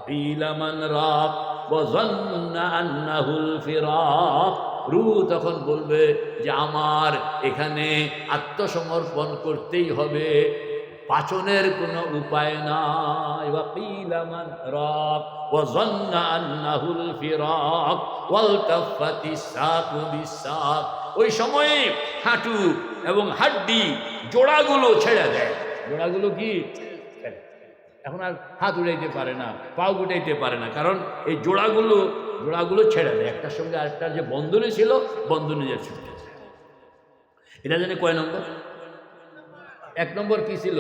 কিলা মান রাক ওয়া যান্না আন্নাহুল ফিরাক। রূহ তখন বলবে যে আমার এখানে আত্মসমর্পণ করতেই হবে, পাচনের কোনো উপায় নাই। ওয়া কিলা মান রাক ওয়া যান্না আন্নাহুল ফিরাক ওয়ালতাফাতিস সাকু বিসাক। ওই সময়ে হাঁটু এবং হাড্ডি জোড়াগুলো ছেড়ে দেয়। জোড়াগুলো কি? এখন আর হাত উঠাইতে পারে না, পা উঠাইতে পারে না, কারণ এই জোড়াগুলো ছেড়ে দেয়। একটার সঙ্গে আরেকটার যে বন্ধনে ছিল, বন্ধনে যে ছুটে যায়। এটা জানি কয় নম্বর? 1 নম্বর কি ছিল?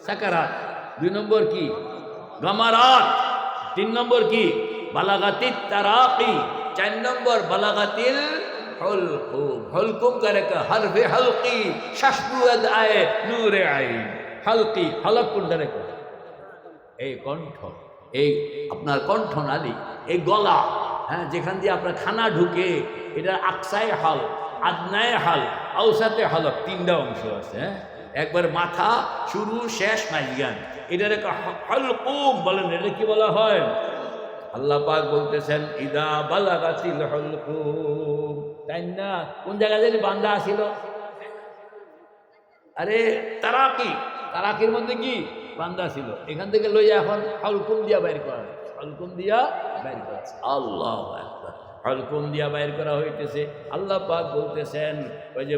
সাকারাত। 2 নম্বর কি? গামারাত। 3 নম্বর কি? বালাগাতিত তারাকি। 4 নম্বর বালাগাতিল হলকুম। হলকুম করে হরফে হলকি শাসবুদ আয়ে নূরে আইন। হলকি হলক কোনটা রেখো? এই কণ্ঠ, এই আপনার কণ্ঠনালী, এই গলা, হ্যাঁ, যেখান দিয়ে আপনার খানা ঢুকে, এটা আকসায় হল, আদনায় হল, আউসাতে হলক, 3টা অংশ আছে। হ্যাঁ, একবার মাথা, শুরু, শেষ, মাঝখান, এটার হলকুম বলেন। এটা কি বলা হয়? আল্লাহ পাক বলতেছেন ইদা বালাগাতিল হলকুম। তাই না? কোন জায়গায় জানি বান্দা আসিল? আরে তারাকি, তারাকির মধ্যে কি বান্দা ছিল, এখান থেকে লইয়া এখন হলকুম দিয়া বাইর করা, হলকুম দিয়া বাইর করা। আল্লাহু আকবার। হলকুম দিয়া বাইর করা হইতেছে। আল্লাহ পাক বলতেছেন ওই যে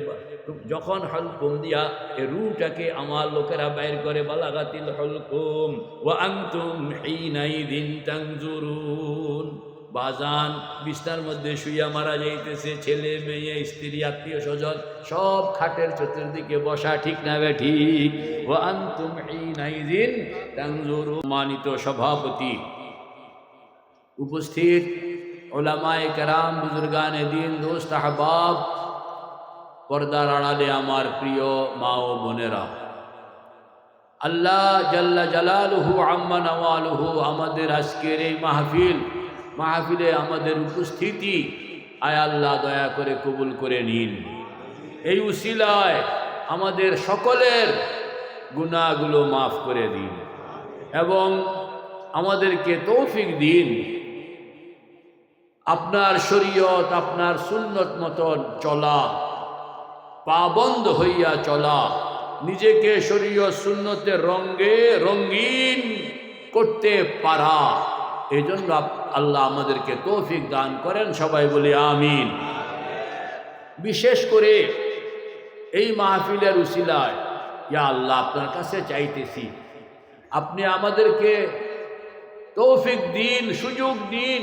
যখন হলকুম দিয়া এই রূহটাকে আমার লোকেরা বাইর করে, বালাগাতিল হলকুম ওয়া আনতুম হিনাইযিন তানজুরুন। বাজান বিছনার মধ্যে শুইয়া মারা যাইতেছে, ছেলে মেয়ে স্ত্রী আত্মীয় স্বজন সব খাটের চতুর্দিকে বসা, ঠিক না বে ঠিক? ওয়া আনতুম হিনাইযিন তানজুরুন। মানিত সভাপতি, উপস্থিত উলামায়ে কেরাম, বুজুর্গানে দ্বীন, দোস্ত আহবাব, পর্দার আড়ালে আমার প্রিয় মা ও বোনেরা, আল্লাহ জাল্লা জালালুহু আম্মা নওয়ালুহু আমাদের আজকের এই মাহফিলে আমাদের উপস্থিতি আয় আল্লাহ দয়া করে কবুল করে নিন। এই উসিলায় আমাদের সকলের গুনাহগুলো মাফ করে দিন এবং আমাদেরকে তৌফিক দিন আপনার শরীয়ত, আপনার সুন্নত মতন চলা, পাবন্দ হইয়া চলা, নিজেকে শরীয়ত সুন্নতের রঙে রঙিন করতে পারা। এই জন্য আল্লাহ আমাদেরকে তৌফিক দান করেন। সবাই বলি আমিন। বিশেষ করে এই মাহফিলের উসিলায় ইয়া আল্লাহ আপনার কাছে চাইতেছি, আপনি আমাদেরকে তৌফিক দিন, সুযোগ দিন,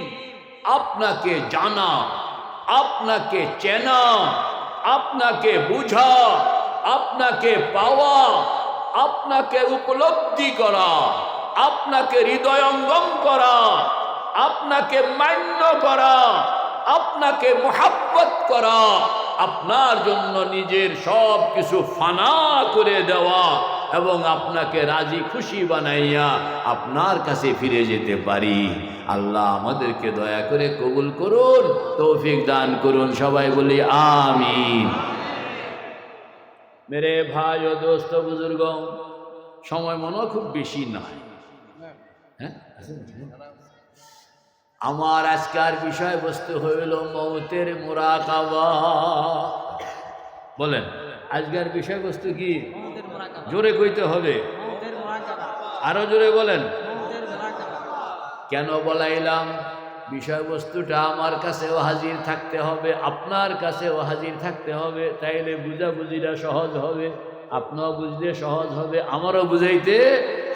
আপনাকে জানা, আপনাকে চেনা, আপনাকে বুঝা, আপনাকে পাওয়া, আপনাকে উপলব্ধি করা, আপনাকে হৃদয়ঙ্গম করা, আপনাকে মান্য করা, আপনাকে মুহাব্বত করা, আপনার জন্য নিজের সব কিছু ফানা করে দেওয়া এবং আপনাকে রাজি খুশি বানাইয়া আপনার কাছে ফিরে যেতে পারি। আল্লাহ আমাদেরকে দয়া করে কবুল করুন, তৌফিক দান করুন। সবাই বলি আমিন। মেরে ভাই ও দোস্ত বুজুর্গ, সময় মনে খুব বেশি নয়। হ্যাঁ, আমার আজকের বিষয়বস্তু হইল মৌতের মুরাকাবা। বলেন আজকের বিষয়বস্তু কি? জোরে কইতে হবে, আরো জোরে বলেন। কেন বলাইলাম? বিষয়বস্তুটা আমার কাছেও হাজির থাকতে হবে, আপনার কাছেও হাজির থাকতে হবে, তাইলে বুঝাবুঝিটা সহজ হবে, আপনাও বুঝতে সহজ হবে, আমারও বুঝাইতে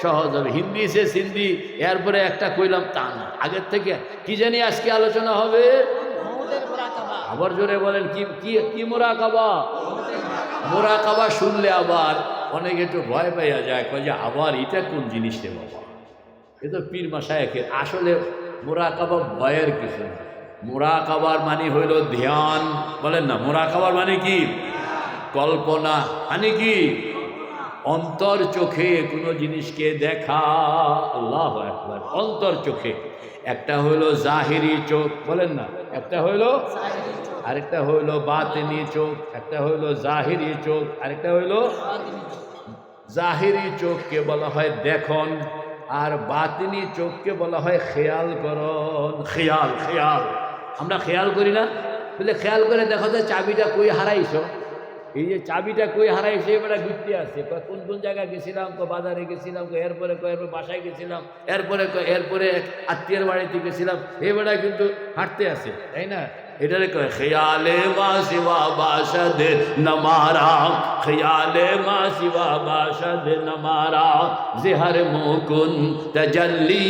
সহজ হবে। হিন্দি সে সিন্ধি এরপরে একটা কইলাম তা না, আগের থেকে কি জানি আজকে আলোচনা হবে। আবার জোরে বলেন, কি কি কি মুরাকাবা? মুরাকাবা শুনলে আবার অনেকে একটু ভয় পাইয়া যায়, কয় যে আবার এটা কোন জিনিস রে বাবা, এ তো পীর মাশায়েখের। আসলে মুরাকাবা ভয়ের কিছু না। মুরাকাবার মানে হইল ধ্যান। বলেন না, মুরাকাবার মানে কি? কল্পনা। মানে কি? অন্তর চোখে কোনো জিনিসকে দেখা। আল্লাহু আকবার। অন্তর চোখে একটা হইল জাহিরি চোখ, বলেন না, একটা হইল, আরেকটা হইল বাতিনি চোখ, একটা হইল জাহিরি চোখ, আরেকটা হইল। জাহিরি চোখকে বলা হয় দেখন, আর বাতিনি চোখকে বলা হয় খেয়াল করন। খেয়াল খেয়াল আমরা খেয়াল করি না? বলে খেয়াল করে দেখো যে চাবিটা কই হারাইছো, এই যে চাবিটা কই হারাইছে এবারে ঘুরতে আসছে, কোন কোন জায়গায় গেছিলাম, বাজারে গেছিলাম, এরপরে বাসায় গেছিলাম, এরপরে আত্মীয়ের বাড়িতে গেছিলাম, এবারে কিন্তু হাঁটতে আসে, তাই না? এটারে কয় খেয়ালে মা শিবা বাসাদে নমারা, খেয়ালে মা শিবা বাসাদে নমারা, জিহার মুকুন তাজাল্লি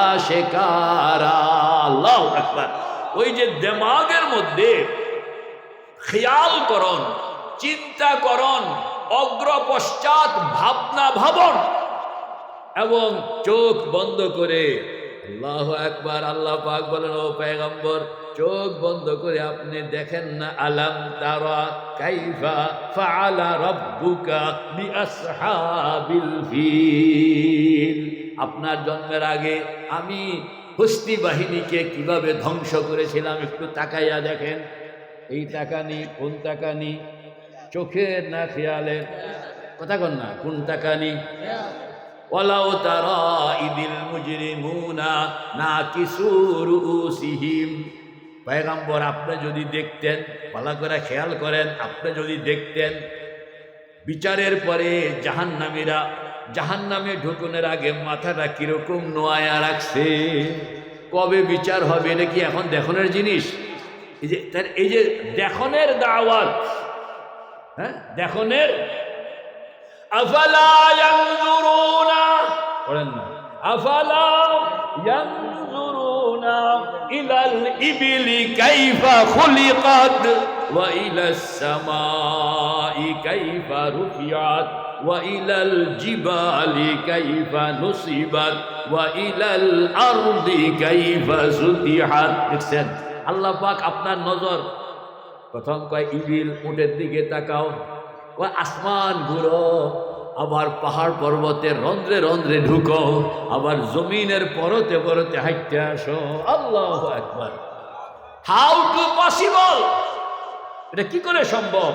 আশিকারা। আল্লাহু আকবার। ওই যে দিমাগের মধ্যে খেয়াল করন, চিন্তা করন, অগ্রপশ্চাৎ ভাবনা ভাবন এবং চোখ বন্ধ করে আল্লাহু আকবার। আল্লাহ পাক বলেন, ও পয়গম্বর চোখ বন্ধ করে আপনি দেখেন না, আলাম তারা কাইফা ফাআলা রাব্বুকা বিআসহাবিল ফিল। আপনার জন্মের আগে আমি হস্তি বাহিনীকে কিভাবে ধ্বংস করেছিলাম একটু তাকাইয়া দেখেন। এই তাকানি কোন তাকানি? চোখের না খেয়ালের? কথা কন না, কোন তাকানি? ওয়ালাউ তারা ইদিল মুজরিমুনা নাকিসু রুউসিহিম। পয়গম্বর আপনি যদি দেখতেন, ভালো করে খেয়াল করেন, আপনি যদি দেখতেন বিচারের পরে জাহান্নামীরা জাহান্নামে ঢুকনের আগে মাথাটা কিরকম নোয়ায়া রাখছে, কবে বিচার হবে এটা কি এখন দেখনের জিনিস? এই যে দেখনের দাওয়াত, হ্যাঁ দেখনের। আফালা ইয়ানজুরুনা, পড়েন না, আফালা ইয়ানজুরুনা ইলাল ইবিলি কাইফা খুলিকাত ওয়া ইলাস সামাই কাইফা রুফিআত ওয়া ইলাল জিবালি কাইফা নুসিবাত ওয়া ইলাল আরদি কাইফা সুতিহাত। দেখছেন আল্লাহ পাক আপনার নজর প্রথম কয় ইবিল, উটের দিকে তাকাও, ও আসমান ঘুরো, আবার পাহাড় পর্বতের রন্ধ্রে রন্ধ্রে ঢুকো, আবার জমিনের পরতে পরতে হাঁটতে আসো। আল্লাহু আকবার। How to possible? এটা কি করে সম্ভব?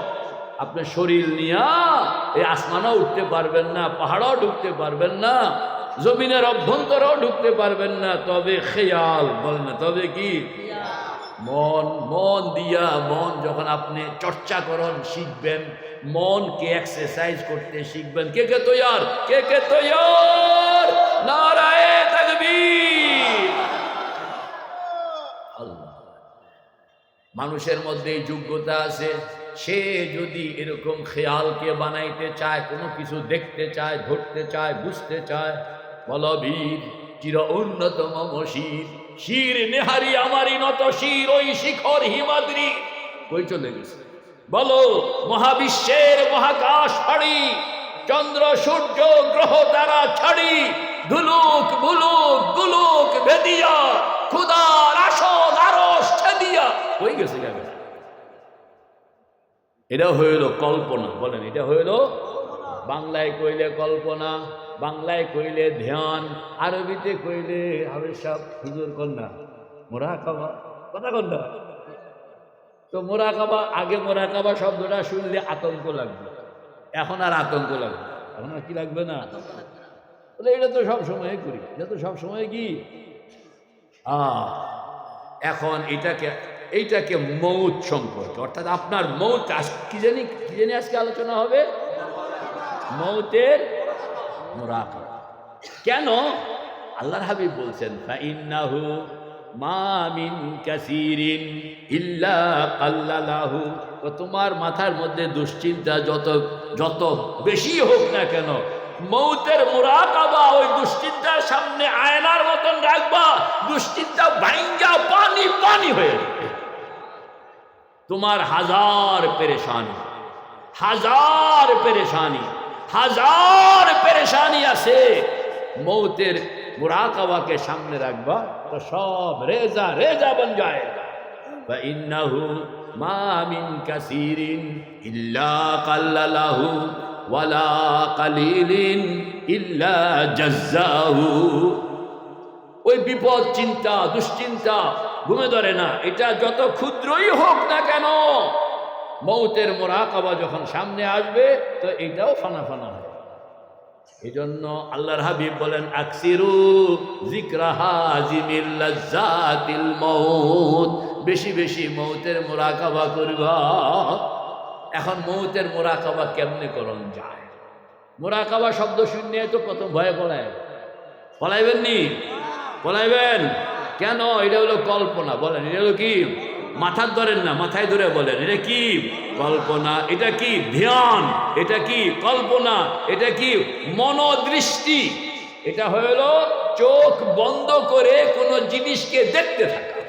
আপনার শরীর নিয়া এই আসমানও উঠতে পারবেন না, পাহাড়ও ঢুকতে পারবেন না, জমিনের অভ্যন্তরেও ঢুকতে পারবেন না, তবে খেয়াল বলেন না, তবে কি? মন দিয়া, মন যখন আপনি চর্চা করুন শিখবেন, মনকে এক্সারসাইজ করতে শিখবেন। কে কে তৈয়ার? কে কে তৈয়ার? নারায়ে তাকবীর। আল্লাহ, মানুষের মধ্যে এই যোগ্যতা আছে, সে যদি এরকম খেয়ালকে বানাইতে চায়, কোনো কিছু দেখতে চায়, ধরতে চায়, বুঝতে চায়, বলবীর চির উন্নতম মশির, শির নেহারি আমারই নত শির, ওই শিখর হিমাদ্রি কই চলে গেছে? বলো, মহাবিশ্বের মহাকাশ ফাড়ি, চন্দ্র সূর্য গ্রহ তারা ছাড়ি, ধুলুক ভুলুক গুলুক ভেদিয়া, খুদার আসল আরশ ছেদিয়া হয়ে গেছে। এটা হইল কল্পনা। বলেন, এটা হইল বাংলায় কইলে কল্পনা, বাংলায় কইলে ধ্যান, আরবিতে কইলে হাবিব সাহেব হুজুর কন্যা মোরাকাবা। কথা কন্যা তো মোরাকাবা, আগে মোরাকাবা শব্দটা শুনলে আতঙ্ক লাগবে, এখন আর আতঙ্ক লাগবে, এখন আর কি লাগবে না? বলে এটা তো সব সময় করি, এটা তো সব সময় কি। এখন এইটাকে মৌত সম্পর্কে, অর্থাৎ আপনার মৌত কি জানি আজকে আলোচনা হবে, মৌতের মুরাকাবা। কেন? আল্লাহর হাবিব বলছেন, ফাইন্নাহু মা মিন কাসিরিন ইল্লা কাল্লালাহু। তোমার মাথার মধ্যে দুশ্চিন্তা যত বেশি হোক না কেন, মৌতের মুরাকাবা ওই দুশ্চিন্তার সামনে আয়নার মতন রাখবা, দুশ্চিন্তা ভাঙ্গা পানি পানি হয়ে যাবে। তোমার হাজার পেরেশানি আছে, মৌতের মুরাকাবাকে সামনে রাখবা তো সব রেজা বন যায়। ফাইন্নাহু মা মিন কাসিরিন ইল্লা কাল্লালাহু ওয়ালা কালিলিন ইল্লা জাজ্জাহু। ওই বিপদ, চিন্তা, দুশ্চিন্তা ঘুমে ধরে না, এটা যত ক্ষুদ্রই হোক না কেন, মৌতের মুরাকাবা যখন সামনে আসবে তো এটাও ফানা ফানা হয়। এই জন্য আল্লাহর হাবিব বলেন আকসিরু যিকরা হাজিমিল লাজ্জাতিল মউত, বেশি বেশি মৌতের মুরাকাবা করবা। এখন মৌতের মুরাকাবা কেমনে করণ যায়? মুরাকাবা শব্দ শুনলে তো কত ভয়ে পলাইবেন নি? পলাইবেন কেন? এটা হলো কল্পনা। বলেন এটা হলো কি? মাথার ধরেন না, মাথায় ধরে বলেন এটা কি? কল্পনা। এটা কি? ধ্যান। এটা কি? কল্পনা। এটা কি? মনোদৃষ্টি। এটা হলো চোখ বন্ধ করে কোনো জিনিসকে দেখতে থাকা।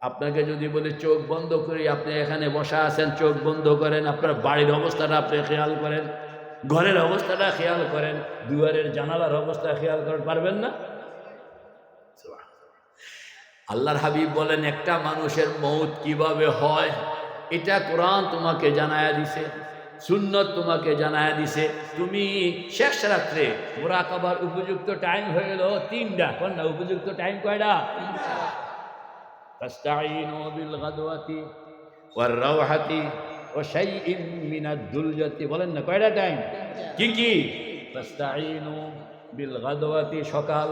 আপনাকে যদি বলে চোখ বন্ধ করে আপনি এখানে বসা আছেন, চোখ বন্ধ করেন, আপনার বাড়ির অবস্থাটা আপনি খেয়াল করেন, ঘরের অবস্থাটা খেয়াল করেন, দুয়ারের জানালার অবস্থা খেয়াল করেন, পারবেন না? আল্লাহর হাবিব বলেন একটা মানুষের মৌত কিভাবে হয় এটা কোরআন তোমাকে জানায়া দিছে, সুন্নত তোমাকে জানায়া দিছে। তুমি শেষ রাত্রে মুরাকাবার উপযুক্ত টাইম হয়ে গেল 3টা। কোন না উপযুক্ত টাইম কয়টা? ফাস্তাঈনু বিল গাদওয়াতি ওয়ার রাওহাতি ওয়া শাইইন মিনাদ দুলজাতি। বলেন না কয়টা টাইম? কি কি? ফাস্তাঈনু বিল গাদওয়াতি সকাল,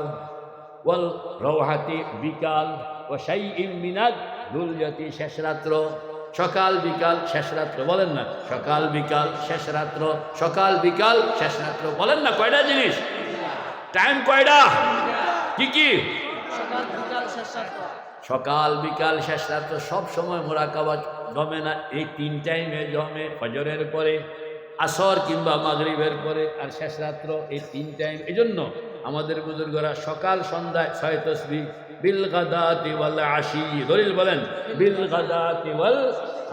ওয়াল রাওহাতি বিকাল, ওয়া শাইইন মিনাদ দুলজাতি শেষ রাত্র। সকাল বিকাল শেষ রাত্র। বলেন না সকাল বিকাল শেষ রাত্র, সকাল বিকাল শেষ রাত্র। বলেন না কয়টা জিনিস? টাইম কয়টা? কি কি? সকাল বিকাল শেষ রাত্র। সব সময় মুরাকাবা জমে না, এই 3 টাইমে জমে। ফজরের পরে, আসর কিংবা মাগরিবের পরে, আর শেষ রাত্র, এই 3 টাইম। এই জন্য আমাদের বুজুর্গরা সকাল সন্ধ্যায় 6 তাসবিহ বিল গাদাতি ওয়াল আশি। দলিল বলেন বিল গাদাতি ওয়াল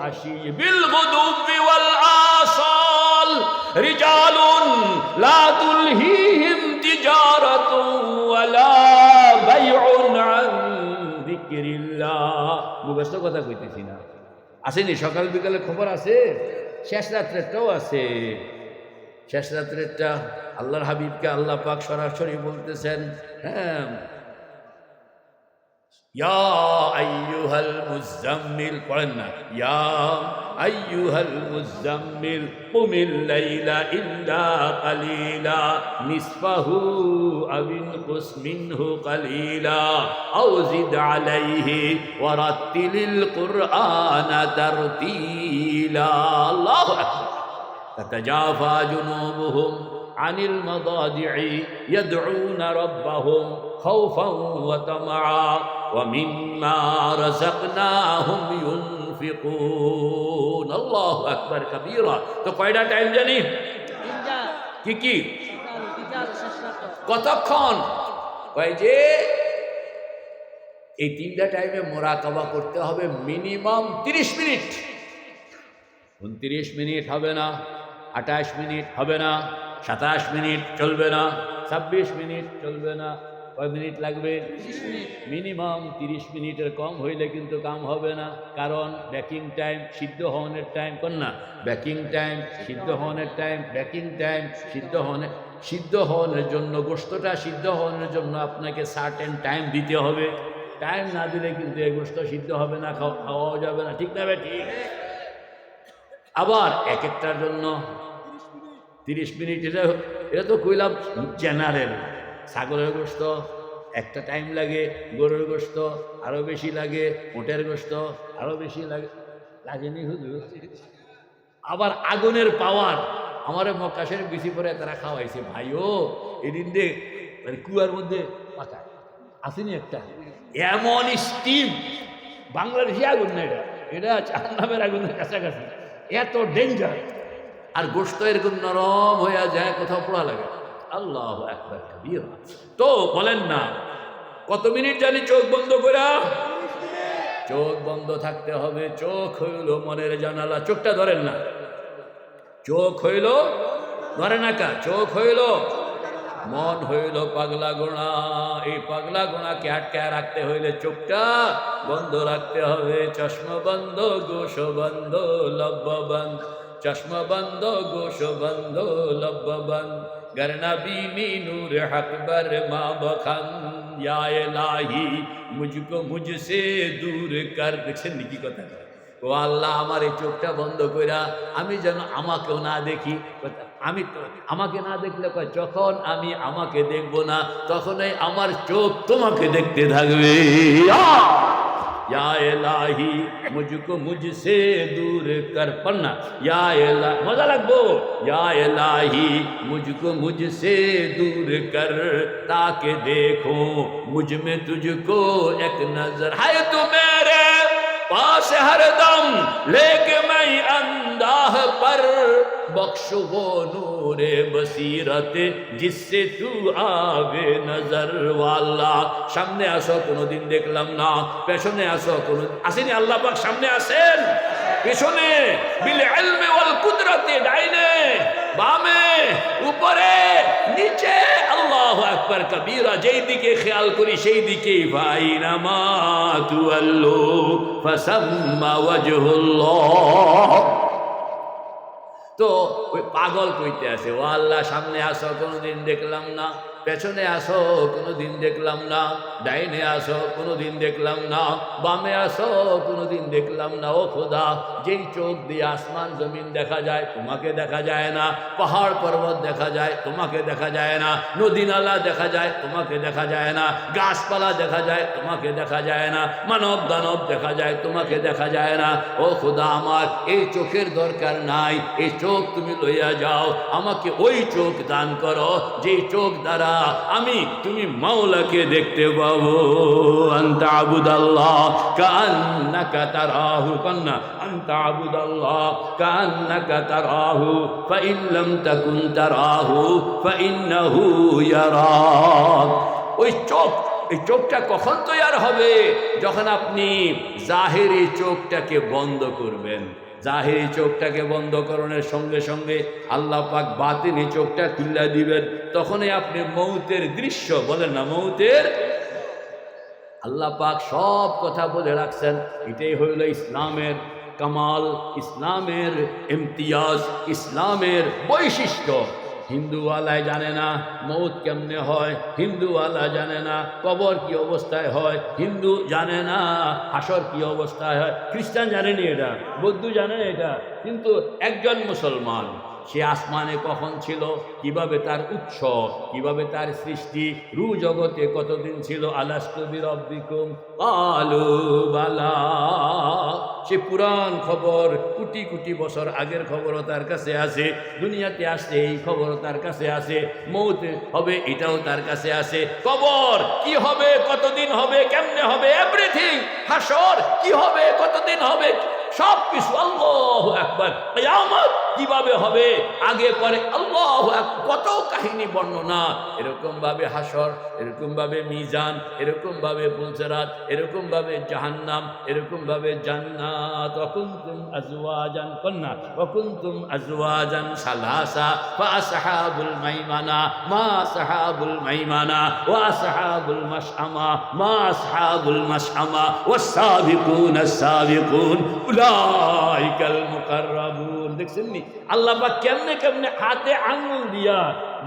আশি বিল গুদুবি ওয়াল আসাল রিজালুন লা তুলহিহিম তিজারাতু ওয়ালা বাইউন আন যিকরিল্লাহ। মুখস্থ কথা কইতেছি না, আসেনি? সকাল বিকালে খবর আছে, শেষ রাত্রেরটাও আছে। শেষ রাত্রেরটা আল্লাহর হাবিবকে আল্লাহ পাক সরাসরি বলতেছেন, হ্যাঁ, ইয়া আইয়ুহাল মুজাম্মিল। পড়েন না ইয়া আইয়ুহাল মুজাম্মিল কুমিল লাইলা ইল্লা কালিলা নিসফাহু আও ইনকুস মিনহু কালিলা আও জিদ আলাইহি ওয়া রাত্তিলিল কুরআনা তারতিলা। আল্লাহু আকবার। তাতাজাফা জুনুবুহুম আনিল মাদাজি'i ইয়াদউনা রাব্বাহুম খাওফান ওয়া তামাআ ওয়া মিম্মা রাযাকনাহুম ইউনফিকুন। আল্লাহু আকবার কাবীরা। তো কয়টা টাইম জানি? 3টা। কি কি? কতক্ষণ? কয় যে এই 3টা টাইমে মুরাকাবা করতে হবে মিনিমাম 30 মিনিট। 29 মিনিট হবে না, 28 মিনিট হবে না, 27 মিনিট চলবে না, 26 মিনিট চলবে না। কয় মিনিট লাগবে? মিনিমাম 30 মিনিটের কম হইলে কিন্তু কাম হবে না। কারণ বেকিং টাইম, সিদ্ধ হওয়ার টাইম। কোন না বেকিং টাইম, সিদ্ধ হওয়ার টাইম, বেকিং টাইম, সিদ্ধ হওয়ার জন্য, গোশতটা সিদ্ধ হওয়ার জন্য আপনাকে সার্টেন টাইম দিতে হবে। টাইম না দিলে কিন্তু এই গোশত সিদ্ধ হবে না, খাওয়াও যাবে না। ঠিক না ভাই? ঠিক। আবার এক একটার জন্য 30 মিনিট। এটা তো কইলাম জেনারেল। ছাগলের গোশত একটা টাইম লাগে, গরুর গোশত আরো বেশি লাগে, উটের গোশত আরো বেশি লাগেনি হুজুর? আবার আগুনের পাওয়ার। আমার মক্কাশের বেশি করে তারা খাওয়াইছে ভাইও, এদিন দে মানে কুয়ার মধ্যে পাকায় আসেনি একটা এমন স্টিম। বাংলাদেশি আগুন না, এটা এটা জাহান্নামের আগুনের কাছাকাছি, এত ডেঞ্জার। আর গোশত এরকম নরম হয়ে যায়, কোথাও পোড়া লাগে। আল্লাহু আকবার কাবীরা। তো বলেন না কত মিনিট জানি চোখ বন্ধ করে? চোখ বন্ধ থাকতে হবে। চোখ হইল মনের জানালা। চোখটা ধরেন না, চোখ হইল ধরে না কা, চোখ হইল মন, হইল পাগলা গোড়া। এই পাগলা গোড়াকে আটকায় রাখতে হইলে চোখটা বন্ধ রাখতে হবে। চশমা বন্ধ, গোশ বন্ধ, লব্ব বন্ধ। চশমা বন্ধ, গোশ বন্ধ, লব্ব বন্ধ। গরনা বিনি নূর হক बर मां बखन या इलाही मुझको मुझसे दूर कर। দেখছেন কি কথা? ও আল্লাহ, আমার এই চোখটা বন্ধ কইরা আমি যেন আমাকেও না দেখি। আমি তো আমাকে না দেখলে কয় যখন আমি আমাকে দেখব না তখনই আমার চোখ তোমাকে দেখতে থাকবে। या इलाही मुझको मुझसे दूर कर, पढ़ना या इलाही, मजा लगबो, या इलाही मुझको मुझसे दूर कर ताकि देखो मुझ में तुझको एक नजर है, तू मेरे पास हरदम लेके मैं अंदाह पर बख्शो वो नूरे बसीरत जिससे तू आवे नजर वाला। সামনে আসো, কোনোদিন দেখলাম না, পেছনে আসো, কোনো আসেনি, আল্লাহ পাক সামনে আসেন, পেছনে, বিল ইলমি ওয়াল কুদরতি, ডাইনে বামে উপরে নিচে, আল্লাহু আকবার কবীরা, যেই দিকে খেয়াল করি সেই দিকে ফাইনামা তুআল্লু ফাসাম্মা ওয়াজহুল্লাহ। তো ওই পাগল কইতে আছে, ও আল্লাহ সামনে আসো, কোনোদিন দেখলাম না, পেছনে আসো, কোনোদিন দেখলাম না, ডাইনে আসো, কোনোদিন দেখলাম না, বামে আসো, কোনোদিন দেখলাম না। ও খোদা, যেই চোখ দিয়ে আসমান জমিন দেখা যায় তোমাকে দেখা যায় না, পাহাড় পর্বত দেখা যায় তোমাকে দেখা যায় না, নদী নালা দেখা যায় তোমাকে দেখা যায় না, গাছপালা দেখা যায় তোমাকে দেখা যায় না, মানব দানব দেখা যায় তোমাকে দেখা যায় না। ও খোদা, আমার এই চোখের দরকার নাই, এই চোখ তুমি লইয়া যাও, আমাকে ওই চোখ দান করো যেই চোখ দ্বারা আমি তুমি মাওলাকে দেখতে পাবো। আনতা আবুদাল্লাহ কান্নাকা তারাহু, কন্না আনতা আবুদাল্লাহ কান্নাকা তারাহু ফাইন লাম তাকুন তারাহু ফাইন্নাহু ইয়ারাক। ওই চোখ, এই চোখটা কখন তৈয়ার হবে? যখন আপনি জাহেরি চোখটাকে বন্ধ করবেন। জাহেরি চোখটাকে বন্ধ করানোর সঙ্গে সঙ্গে আল্লাহ পাক বাতিনি চোখটা খুলে দিবেন, তখনই আপনি মৌতের দৃশ্য, বলেন না মৌতের, আল্লাহ পাক সব কথা বলে রাখছেন। এটাই হইল ইসলামের কামাল, ইসলামের ইমতিয়াজ, ইসলামের বৈশিষ্ট্য। হিন্দুওয়ালায় জানে না মৌত কেমনে হয়, হিন্দুওয়ালা জানে না কবর কি অবস্থায় হয়, হিন্দু জানে না হাসর কি অবস্থায় হয়, খ্রিস্টান জানেনি এটা, বৌদ্ধ জানে এটা, কিন্তু একজন মুসলমান সে আসমানে কখন ছিল, কিভাবে তার উৎস, কিভাবে তার সৃষ্টি, রু জগতে কতদিন ছিল, আলাস্তু বিরব্বিকুম ক্বালু বালা, সে পুরান খবর, কোটি কোটি বছর আগের খবরও তার কাছে আছে, দুনিয়াতে আসছে এই খবরও তার কাছে আছে, মৌত হবে এটাও তার কাছে আছে, কবর কি হবে, কতদিন হবে, কেমনে হবে, এভরিথিং, হাসর কি হবে, কতদিন হবে, সব কিছু। আল্লাহু আকবার, কিয়ামত কিভাবে হবে, আগে পরে আল্লাহু আকবার, কত কাহিনী বর্ণনা। এরকম ভাবে হাসর, এরকম ভাবে মিজান, এরকম ভাবে পুলসিরাত, এরকম ভাবে জাহান্নাম, এরকম ভাবে জান্নাত। ওয়াকুনতুম আজওয়াজান, কন্না ওয়াকুনতুম আজওয়াজান সালাসা ফাসহাবুল মাইমানা মা আসহাবুল মাইমানা ওয়া আসহাবুল মাশআমা মা আসহাবুল মাশআমা ওয়াস সাবিকুনাস সাবিকুন উলাইকাল মুকাররাবুন। দেখছেন নি আল্লাহ পাক কেমনে কেমনে হাতে আঙ্গুল দিয়া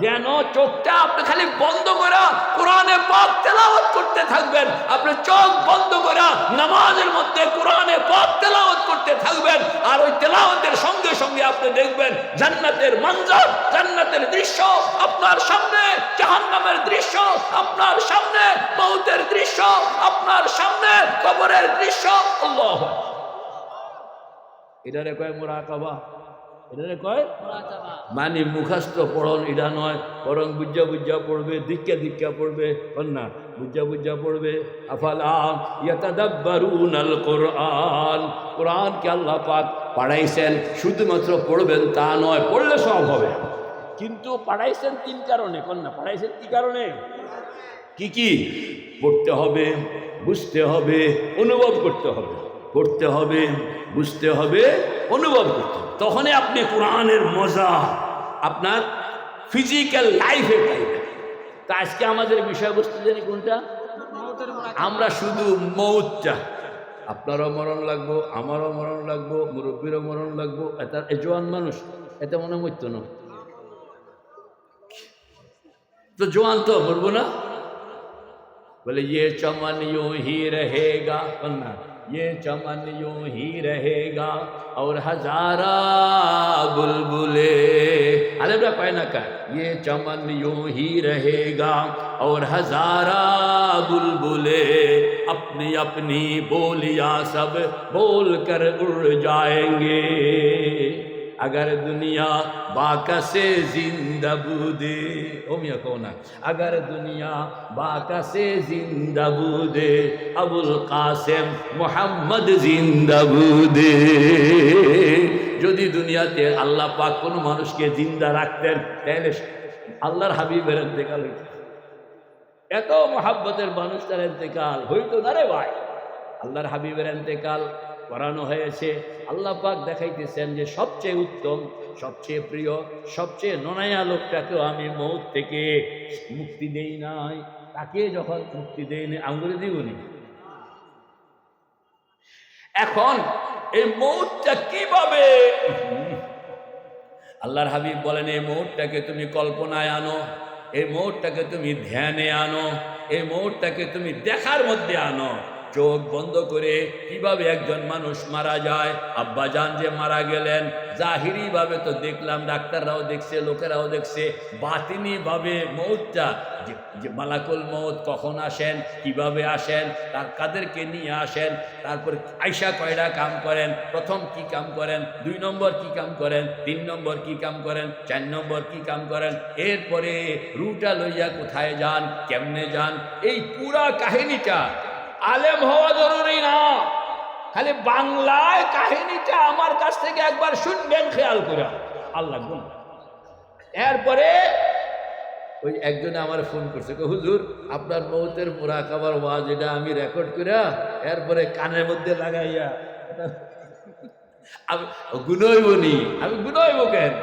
যেন চোখটা আপনি খালি বন্ধ করা কোরআনে পাক তেলাওয়াত করতে থাকবেন, আপনি চোখ বন্ধ করা নামাজের মধ্যে কোরআনে পাক তেলাওয়াত করতে থাকবেন, আর ওই তেলাওয়াতের সঙ্গে সঙ্গে আপনি দেখবেন জান্নাতের মঞ্জর, জান্নাতের দৃশ্য আপনার সামনে, জাহান্নামের দৃশ্য আপনার সামনে, মউতের দৃশ্য আপনার সামনে, কবরের দৃশ্য। আল্লাহু আকবার। এটারে কয় মুরাকাবা, এটারে কয় মানে মুখাস্ত পড়ন, এটা নয়, বরং বুঝা বুঝা পড়বে, দিক্কা দিক্কা পড়বে, না বুঝা বুঝা পড়বে। আফালা ইয়াতাদাব্বারুনাল কোরআন, কোরআনকে আল্লাহ পাক পড়াইছেন, শুধুমাত্র পড়বেন তা নয়, পড়লে সব হবে, কিন্তু পড়াইছেন তিন কারণে, কন্যা পড়াইছেন কি কারণে, কি কি পড়তে হবে, বুঝতে হবে, অনুভব করতে হবে, পড়তে হবে, বুঝতে হবে, অনুভব করতে হবে, তখনই আপনি কোরআনের মজা আপনার ফিজিক্যাল লাইফে পাইবেন। তা আজকে আমাদের বিষয়বস্তু জানি কোনটা, আমরা শুধু মৌতটা, আপনারও মরণ লাগবো, আমারও মরণ লাগবো, মুরব্বীরও মরণ লাগবো, এটা জোয়ান মানুষ, এতে মনে মরতো না, তো জোয়ান তো মরবো না, বলে ये चमन यूं ही रहेगा, ये चमन यूं ही रहेगा और हजारा बुलबुले আলেমরা কয় না কা ये चमन यूं ही रहेगा और हजारा बुलबुले अपनी अपनी बोलियां सब बोल कर उड़ जाएंगे अगर दुनिया बाका से जिंदा बूदे ओ मियाँ कहो ना अगर दुनिया बाका से जिंदा बूदे अबुल कासिम मोहम्मद जिंदा बूदे যদি দুনিয়াতে আল্লাহ পাক কোনো মানুষকে জিন্দা রাখতেন তাহলে আল্লাহর হাবিবের ইন্তেকাল হইত এত মহাব্বতের মানুষ তার ইন্তেকাল হইতো না রে ভাই আল্লাহর হাবিবের ইন্তেকাল করানো হয়েছে আল্লাহ পাক দেখাইতেছেন যে সবচেয়ে উত্তম সবচেয়ে প্রিয় সবচেয়ে ননায়া লোকটাকেও আমি মৌত থেকে মুক্তি দেই নাই তাকে যখন মুক্তি দেয়নি আঙ্গুলে দিবনি এখন এই মৌতটা কিভাবে আল্লাহর হাবিব বলেন এই মৌতটাকে তুমি কল্পনায় আনো এই মৌতটাকে তুমি ধ্যানে আনো এই মৌতটাকে তুমি দেখার মধ্যে আনো চোখ বন্ধ করে কিভাবে একজন মানুষ মারা যায় আব্বাজান যে মারা গেলেন জাহিরি ভাবে তো দেখলাম ডাক্তাররাও দেখছে লোকেরাও দেখছে বাতিনি ভাবে মৌতটা যে মালাকুল মৌত কখন আসেন কিভাবে আসেন তার কাদেরকে নিয়ে আসেন তারপর আয়সা কয়টা কাম করেন প্রথম কি কাম করেন 2 নম্বর কি কাম করেন 3 নম্বর কি কাম করেন 4 নম্বর কি কাম করেন এরপরে রুটা লইয়া কোথায় যান কেমনে যান এই পুরা কাহিনীটা আলেম হওয়া জরুরি না খালি বাংলায় কাহিনীটা আমার কাছ থেকে একবার শুনবেন খেয়াল করে আল্লাহ গুণ এরপরে ওই একজনে আমার ফোন করছে হুজুর আপনার মৌতের মুরাকাবার ওয়াজ এটা আমি রেকর্ড করে এরপরে কানের মধ্যে লাগাইয়া আমি গুনাইব নি আমি গুনাইব কেন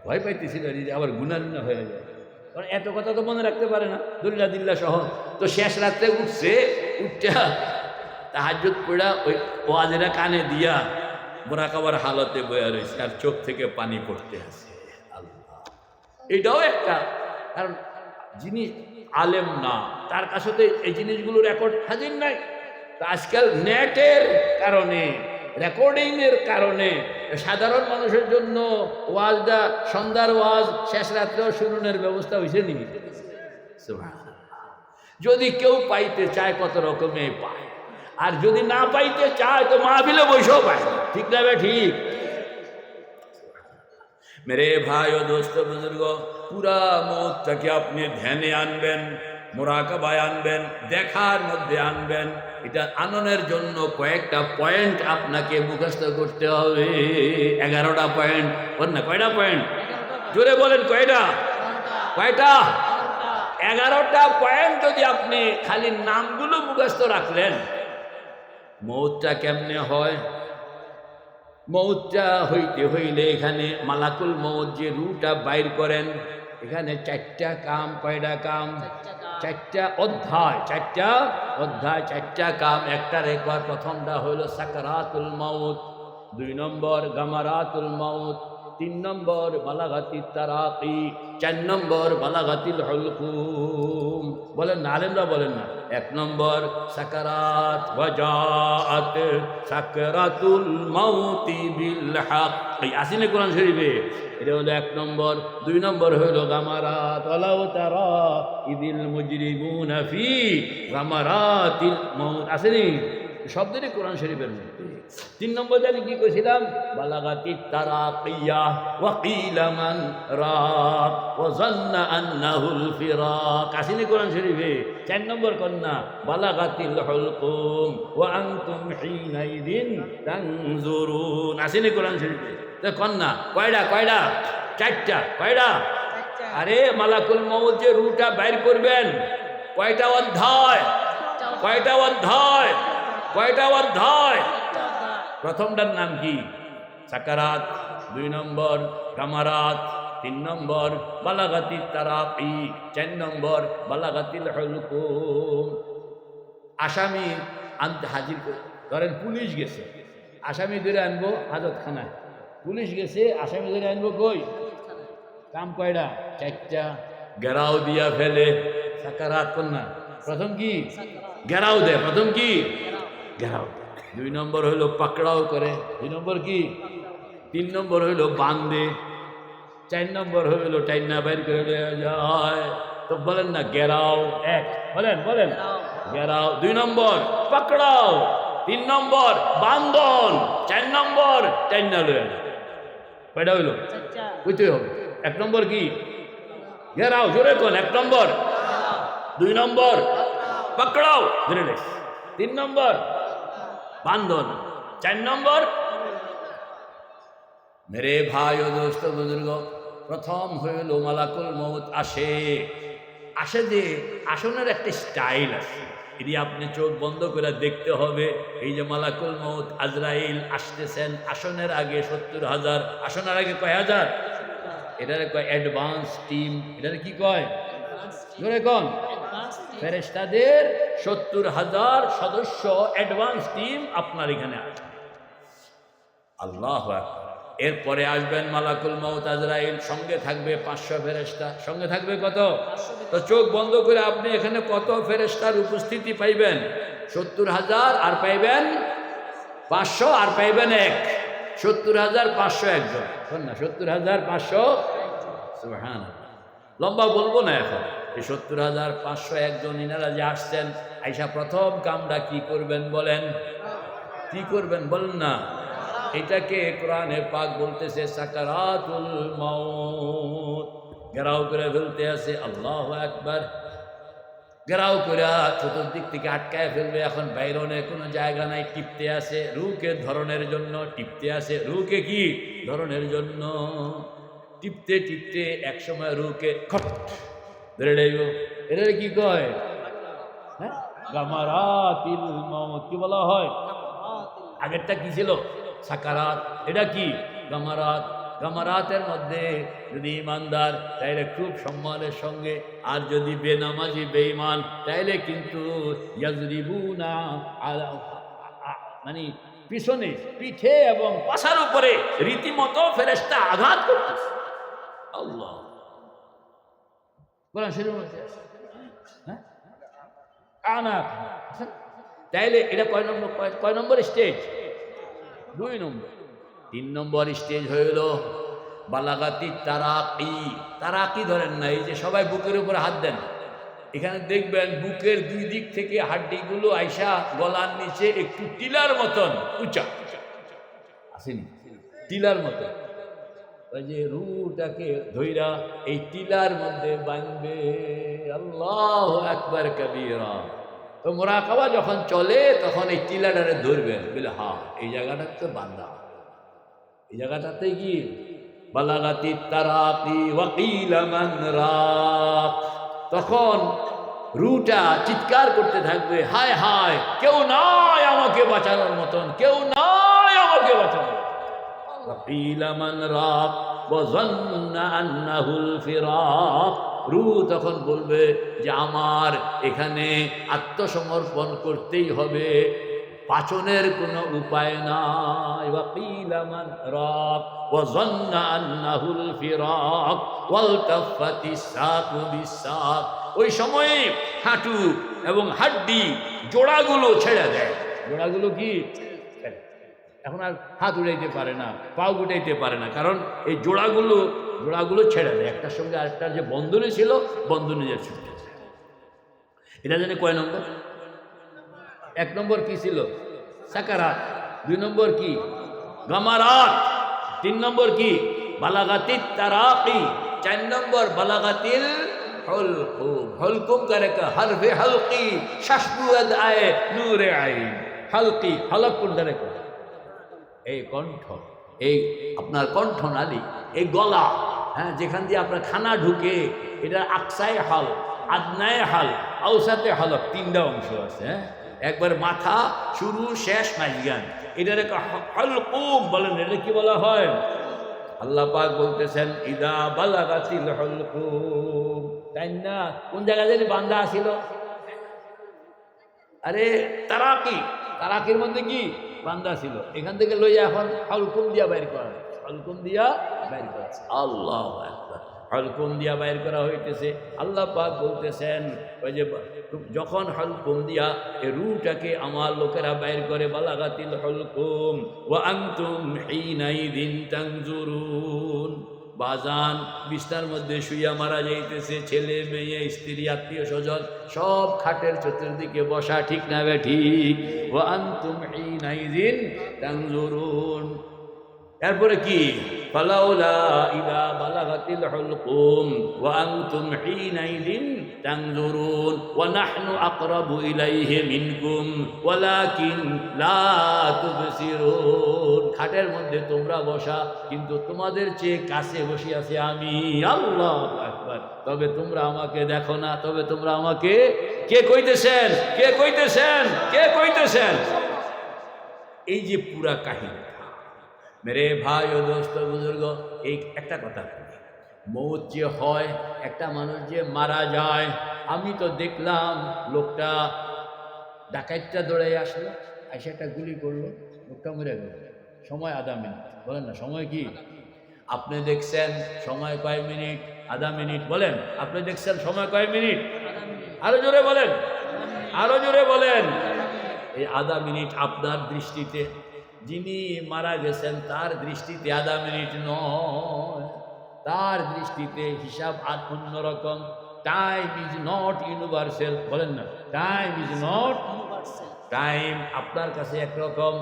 ভয় পাইতেছি না আবার গুনান্না হয়ে যায় কারণ এত কথা তো মনে রাখতে পারে না দুল্লা দিল্লা সহ তো শেষ রাত্রে উঠছে উঠটা তাহাজ্জুদ পড়া ওই ওয়াজেরা কানে দিয়া মুরাকাবার হালতে বয়া রয়েছে আর চোখ থেকে পানি পড়তে আছে আল্লাহ এটাও একটা কারণ যিনি আলেম না তার কাছে তো এই জিনিসগুলো রেকর্ড হাজির নাই তো আজকাল নেটের কারণে রেকর্ডিংয়ের কারণে সাধারণ মানুষের জন্য ওয়াজটা সন্ধ্যার ওয়াজ শেষ রাত্রেও শুনুনের ব্যবস্থা হয়েছে নি যদি কেউ পাইতে চায় কত রকমে পায় আর যদি না পাইতে চায় তো মাহফিলে বসেও পায় ঠিক না বে ঠিক मेरे भाइयों दोस्तों बुजुर्गों पूरा मौतটাকে আপনি ধ্যানে আনবেন মুরাকাবায় আনবেন দেখার মধ্যে আনবেন এটা আননের জন্য কয়েকটা পয়েন্ট আপনাকে মুখস্থ করতে হবে 11টা পয়েন্ট বল না কয়টা পয়েন্ট জোরে বলেন কয়টা 11টা পয়েন্ট যদি আপনি খালি নামগুলো মুখস্থ রাখলেন মৌতটা কেমনে হয় মৌতটা হইতে হইলে এখানে মালাকুল মৌত যে রুটা বাইর করেন এখানে 4টা কাম কয়টা কাম 4টা অধ্যায় 4টা কাম একটা রেকর্ড প্রথমটা হলো সাকারাতুল মৌত 2 নম্বর গামারাতুল মৌত 3 নম্বর বালাগাতিত তারাকি 4 নম্বর বালাগাতিল হুলকুম বলেন না আলেমরা বলেন না 1 নম্বর সাকারাত ওয়াজাআত সাকারাতুল মাউতি বিল হক এই আসিনে কোরআন শরীফে এটা হলো 1 নম্বর 2 নম্বর হলো গামারাত ওয়ালাউ তারা ইদিল মুজরিমুনা ফি গামারাতিল মাউত আসেনি শব্দটি কোরআন শরীফের মধ্যে 3 নম্বর জানি কি কইছিলাম বালাগাতিত তারাকিয়া ওয়া কিলা মান রাক ওয়া যান্না আন্নাহুল ফিরাক আসেনি কোরআন শরীফে 4 নম্বর কন্যা বালাগাতিল হুলকুম ওয়া আনতুম হিনাইদিন তানজুরুন আসেনি কোরআন শরীফে তো কন্যা কয়টা 4টা কয়টা আরে মালাকুল মউত যে রুটা বাইর করবেন কয়টা অধ্যায় প্রথমটার নাম কি সাকারাত 2 নম্বর গামারাত 3 নম্বর বালাগাতিত তারাকি 4 নম্বর বালাগাতিল হুলকুম আসামি আনতে হাজির ধরেন পুলিশ গেছে আসামি ধরে আনবো হাজতখানায় পুলিশ গেছে আসামি ধরে আনবো কই কাম কয়টা 4টা ঘেরাও দিয়া ফেলে সাকারাত কন্যা প্রথম কি ঘেরাও দেয় প্রথম কি ঘেরাও। 2 নম্বর হইল পাকড়াও করে। 2 নম্বর কি? 3 নম্বর হইল বান্দে। 4 নম্বর হইল টাইনা বাইর করে যায়। তো বলেন না ঘেরাও। এক বলেন বলেন ঘেরাও। 2 নম্বর পাকড়াও। 3 নম্বর বান্ধন। 4 নম্বর টাইনা লয়ে যায়। কয়টা হইল? কইতে হবে। 1 নম্বর কি? ঘেরাও। জোরে কোন? 1 নম্বর। 2 নম্বর পাকড়াও ধরে নে। 3 নম্বর বান্ধন। 4 নম্বর। মেরে ভাই ও দোস্ত বুজুর্গ, প্রথম হইল মালাকুল মউত আসে যে আসনের একটা স্টাইল আছে, এটি আপনি চোখ বন্ধ করে দেখতে হবে। এই যে মালাকুল মউত আজরাইল আসতেছেন আসনের আগে 70,000, আসনের আগে কয় হাজার? এটারে কয় অ্যাডভান্স টিম। এটারে কি কয়? জোরে কোন? ফেরেশতাদের 70,000 সদস্য অ্যাডভান্স টিম আপনার এখানে আছে। আল্লাহু আকবার। এরপরে আসবেন মালাকুল মউত আজরাইল, সঙ্গে থাকবে 500 ফেরেশতা। সঙ্গে থাকবে কত? তো চোখ বন্ধ করে আপনি এখানে কত ফেরেশতার উপস্থিতি পাইবেন? 70,000 আর পাইবেন 500 আর পাইবেন 1। 70,500 একজন। শোন না, 70,500। সুবহানাল্লাহ। লম্বা বলবো না এখন। এই 70,500 একজন ইনারা যে আসছেন, আইসা প্রথম কামটা কি করবেন বলেন? কি করবেন বলেন না? এটাকে কোরআনে পাক বলতেছে সাকারাতুল মাউত। ঘেরাও করে ফেলতে আছে। আল্লাহু আকবার। ঘেরাও করে চতুর্দিক থেকে আটকায় ফেলবে। এখন বাইরনে কোনো জায়গা নাই, টিপতে আছে রুকে ধরনের জন্য। টিপতে আছে রুকে কি ধরনের জন্য। টিপতে টিপতে এক সময় রুকে খট ধরে যাইব। এটা কি কয়? হ্যাঁ, গামারাতিল মাউত। কি বলা হয়? আগেরটা কি ছিল? সাকারাত। এটা কি? গামারাত। গামারাতের মধ্যে যদি ইমানদার তাইলে খুব সম্মানের সঙ্গে, আর যদি বেনামাজি বেঈমান তাইলে কিন্তু ইয়াজরিবুনা আলা, মানে পিছনে পিঠে এবং পাছার উপরে রীতিমতো ফেরেশতা আঘাত করতেছে। আল্লাহ কোরআন শরীফের মধ্যে আছে। হ্যাঁ, আনা। তাইলে এটা কয় নম্বর? কয় নম্বর স্টেজ? 2 নম্বর। 3 নম্বর স্টেজ হইল বালাগাতি তারাকি। তারাকি ধরেন না, এই যে সবাই বুকের উপরে হাত দেন, এখানে দেখবেন বুকের 2 দিক থেকে হাড্ডিগুলো আইসা গলার নিচে একটু টিলার মতন উঁচা আসেনি, টিলার মতন। ওই যে রুটাকে ধইরা এই টিলার মধ্যে বাঁধবে। আল্লাহু আকবার কবীরা। তো মুরাকাবা যখন চলে তখন এই টিলাটারে ধরবেন, বলে হ্যাঁ এই জায়গাটা তো বান্দা, এই জায়গাটাতে কি বালাগাতি তারাকি ওয়াকিল মান রাক। তখন রুটা চিৎকার করতে থাকবে, হায় হায়, কেউ নাই আমাকে বাঁচানোর মতন, কেউ নাই আমাকে বাঁচানোর। ওয়াকিল মান রাক ওয়া যান্না আন্নাহুল ফিরাক। রু তখন বলবে যে আমার এখানে আত্মসমর্পণ করতেই হবে, পাচনের কোনো উপায় নাই। ওয়াকিল মান রাক ওয়া যান্না আন্নাহুল ফিরাক ওয়ালতাফাতিস সাকু বিসাক। ওই সময়ে হাঁটু এবং হাড্ডি জোড়াগুলো ছেড়ে দেয়। জোড়াগুলো কি? এখন আর হাত উঠাইতে পারে না, পাও উঠাইতে পারে না, কারণ এই জোড়াগুলো ছেড়ে দেয়। একটার সঙ্গে আরেকটার যে বন্ধনে ছিল, বন্ধনে যে ছুটে যায়। এটা জানি কয় নম্বর? 1 নম্বর কি ছিল? সাকারাত। 2 নম্বর কি? গামারাত। 3 নম্বর কি? বালাগাতিত তারাকি। 4 নম্বর বালাগাতিল হলকুম। হলকুম করে হরফে হলকি শাশবুদ আয়ে নূরে আইন। হলকি হলক কোনটারে কয়? এই কণ্ঠ, এই আপনার কণ্ঠনালী, এই গলা, হ্যাঁ, যেখান দিয়ে আপনার খানা ঢুকে, এটা আকসায় হল, আদনায় হল, আউসাতে হলক, 3টা অংশ আছে। হ্যাঁ, একবার মাথা, শুরু, শেষ, মাঝখান, এটার হলকুম বলেন। এটা কি বলা হয়? আল্লাহ পাক বলতেছেন ইদা বালাগাতিল হলকুম। তাই না? কোন জায়গায় জানি বান্দা ছিল? আরে তারাকি, তারাকির মধ্যে কি বান্দা ছিল, এখান থেকে লইয়া এখন হলকুম দিয়া বাইর করা, হলকুম দিয়া বাইর করা। আল্লাহু আকবার। হলকুম দিয়া বাইর করা হইতেছে। আল্লাহ পাক বলতেছেন ওই যে যখন হলকুম দিয়া এই রূহটাকে আমার লোকেরা বাইর করে, বালাগাতিল হলকুম ওয়া আনতুম হিনাইযিন তানজুরুন। বাজান বিছনার মধ্যে শুইয়া মারা যাইতেছে, ছেলে মেয়ে স্ত্রী আত্মীয় স্বজন সব খাটের চতুর্দিকে বসা, ঠিক না বে ঠিক? ওয়া আনতুম হিনাইযিন তানজুরুন। এরপরে কি? ফালাউলা ইযা বালাগাতিল হুলকুম ওয়া আনতুম হিনাইযিন তানজুরুন ওয়া নাহনু আকরাবু ইলাইহি মিনকুম ওয়ালাকিন লা তুবসিরুন। খাটের মধ্যে তোমরা বসা, কিন্তু তোমাদের চেয়ে কাছে বসে আছি আমি, আল্লাহু আকবার। তবে তোমরা আমাকে দেখো না, তবে তোমরা আমাকে কে কইতেছেন? কে কইতেছেন? কে কইতেছেন? এই যে পুরা কাহিনী মেরে ভাই ও দোস্ত বুজুর্গ, এই একটা কথা, মৌত যে হয়, একটা মানুষ যে মারা যায়, আমি তো দেখলাম লোকটা ডাকাইতটা দৌড়াই আসলো, এসে একটা গুলি করলো, লোকটা মরে গেল। সময় আধা মিনিট, বলেন না সময় কি? আপনি দেখছেন সময় কয় মিনিট? আধা মিনিট। বলেন আপনি দেখছেন সময় কয় মিনিট? আরো জোরে বলেন, আরো জোরে বলেন। এই আধা মিনিট আপনার দৃষ্টিতে, যিনি মারা গেছেন তার দৃষ্টিতে আধা মিনিট নয়, তার দৃষ্টিতে হিসাব আর অন্যরকম। Time is not universal. বলেন না, time is not universal. Time আপনার কাছে একরকম,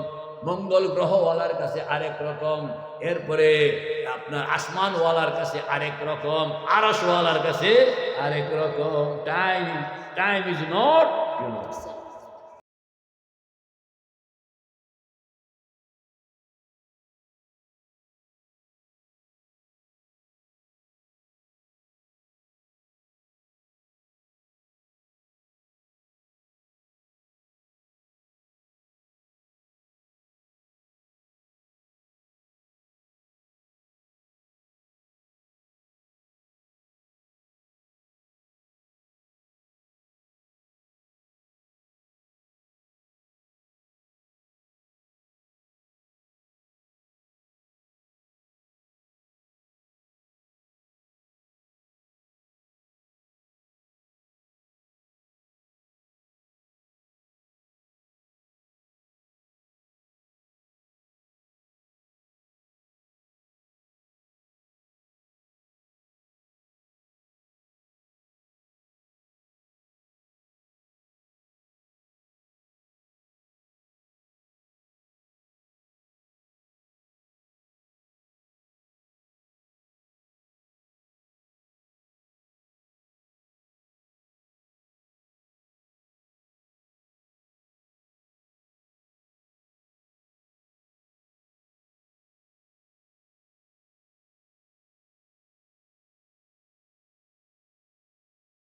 মঙ্গল গ্রহওয়ালার কাছে আরেক রকম, এরপরে আপনার আসমানওয়ালার কাছে আরেক রকম, আরশওয়ালার কাছে আরেক রকম। Time is not universal.